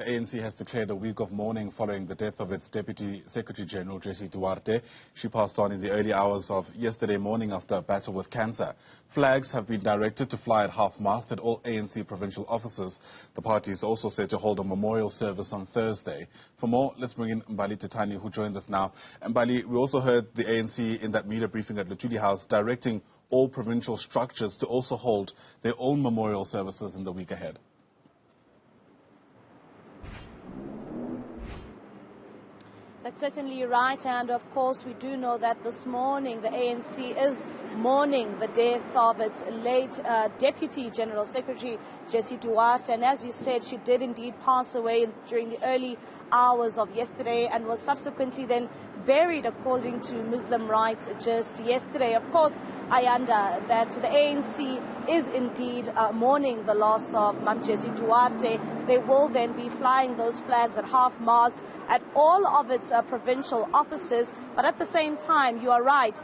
The ANC has declared a week of mourning following the death of its Deputy Secretary-General Jessie Duarte. She passed on in the early hours of yesterday morning after a battle with cancer. Flags have been directed to fly at half-mast at all ANC provincial offices. The party is also set to hold a memorial service on Thursday. For more, let's bring in Mbali Thethani, who joins us now. Mbali, we also heard the ANC in that media briefing at Luthuli House directing all provincial structures to also hold their own memorial services in the week ahead. That's certainly right, and of course we do know that this morning the ANC is mourning the death of its late Deputy General Secretary Jessie Duarte, and as you said, she did indeed pass away during the early hours of yesterday and was subsequently then buried according to Muslim rites just yesterday. Of course, I understand that the ANC is indeed mourning the loss of Mam Jessie Duarte. They will then be flying those flags at half-mast at all of its provincial offices, but at the same time, you are right,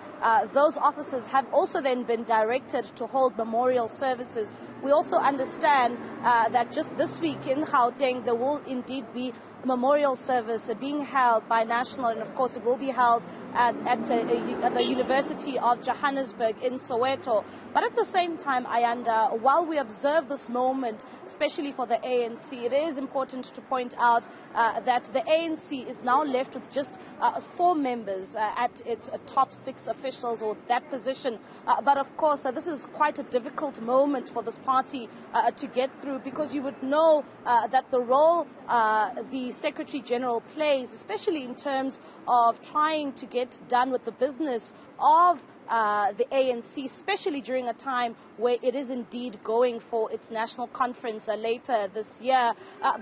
those offices have also then been directed to hold memorial services. We also understand that just this week in Gauteng, there will indeed be a memorial service being held by national, and of course it will be held at the University of Johannesburg in Soweto. But at the same time, while we observe this moment, especially for the ANC, it is important to point out that the ANC is now left with just 4 members at its top 6 officials, or that position. But of course, this is quite a difficult moment for this party to get through, because you would know that the role the Secretary-General plays, especially in terms of trying to get done with the business of the ANC, especially during a time where it is indeed going for its national conference later this year.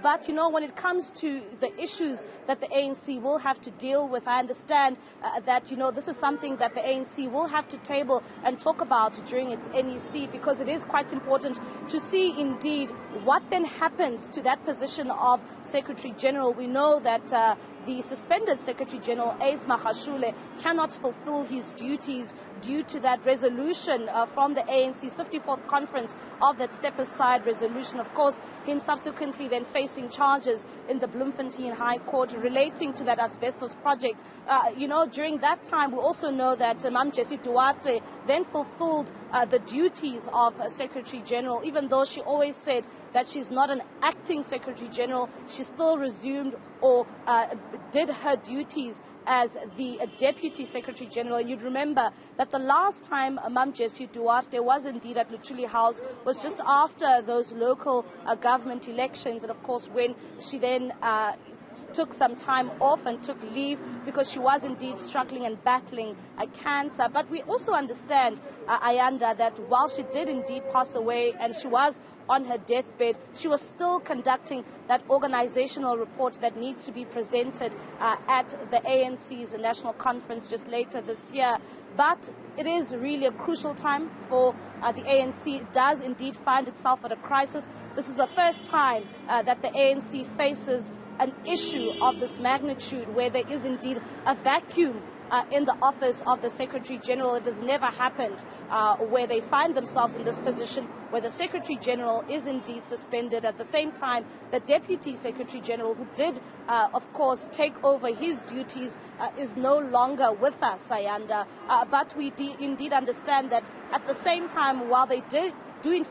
But, you know, when it comes to the issues that the ANC will have to deal with, I understand that, you know, this is something that the ANC will have to table and talk about during its NEC, because it is quite important to see indeed what then happens to that position of Secretary-General. We know that the suspended Secretary-General, Ace Magashule, cannot fulfill his duties due to that resolution from the ANC's 54th conference of that step-aside resolution. Of course, him subsequently then facing charges in the Bloemfontein High Court relating to that asbestos project. You know, during that time, we also know that Mam Jessie Duarte then fulfilled the duties of Secretary-General, even though she always said that she's not an acting Secretary-General. She still resumed or did her duties as the Deputy Secretary-General. You'd remember that the last time Mam Jessie Duarte was indeed at Luthuli House was just after those local government elections, and of course when she then took some time off and took leave because she was indeed struggling and battling cancer. But we also understand, Ayanda, that while she did indeed pass away and she was on her deathbed, she was still conducting that organizational report that needs to be presented at the ANC's national conference just later this year. But it is really a crucial time for the ANC. It does indeed find itself at a crisis. This is the first time that the ANC faces an issue of this magnitude, where there is indeed a vacuum in the office of the Secretary-General. It has never happened where they find themselves in this position, where the Secretary-General is indeed suspended. At the same time, the Deputy Secretary-General, who did, of course, take over his duties, is no longer with us, Sayanda. But we indeed understand that at the same time, while they do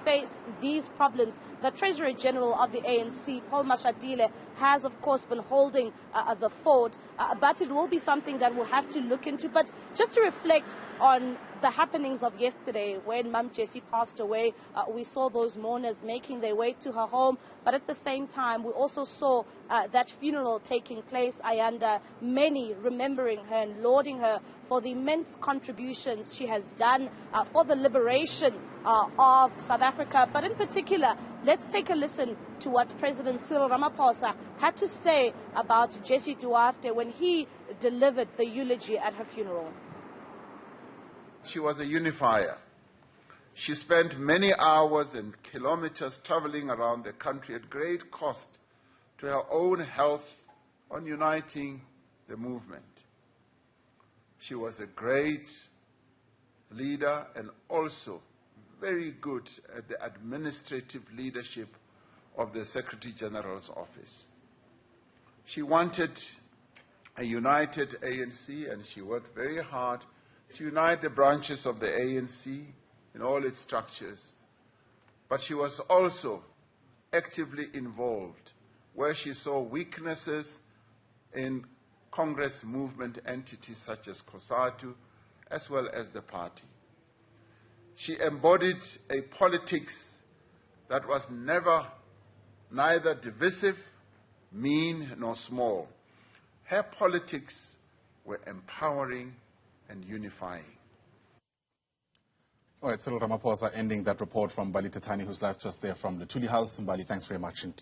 face these problems, the Treasurer-General of the ANC, Paul Mashatile, has of course been holding the fort, but it will be something that we'll have to look into. But just to reflect on the happenings of yesterday, when Mam Jessie passed away, we saw those mourners making their way to her home, but at the same time we also saw that funeral taking place, Ayanda, many remembering her and lauding her for the immense contributions she has done for the liberation of South Africa. But in particular, let's take a listen to what President Cyril Ramaphosa had to say about Jessie Duarte when he delivered the eulogy at her funeral. She was a unifier. She spent many hours and kilometers traveling around the country at great cost to her own health on uniting the movement. She was a great leader and also very good at the administrative leadership of the Secretary-General's office. She wanted a united ANC, and she worked very hard to unite the branches of the ANC in all its structures. But she was also actively involved where she saw weaknesses in Congress movement entities such as COSATU, as well as the party. She embodied a politics that was neither divisive, mean, nor small. Her politics were empowering and unifying. All right, Cyril Ramaphosa ending that report from Mbali Thethani, who's live just there from the Tuli House. Mbali, thanks very much.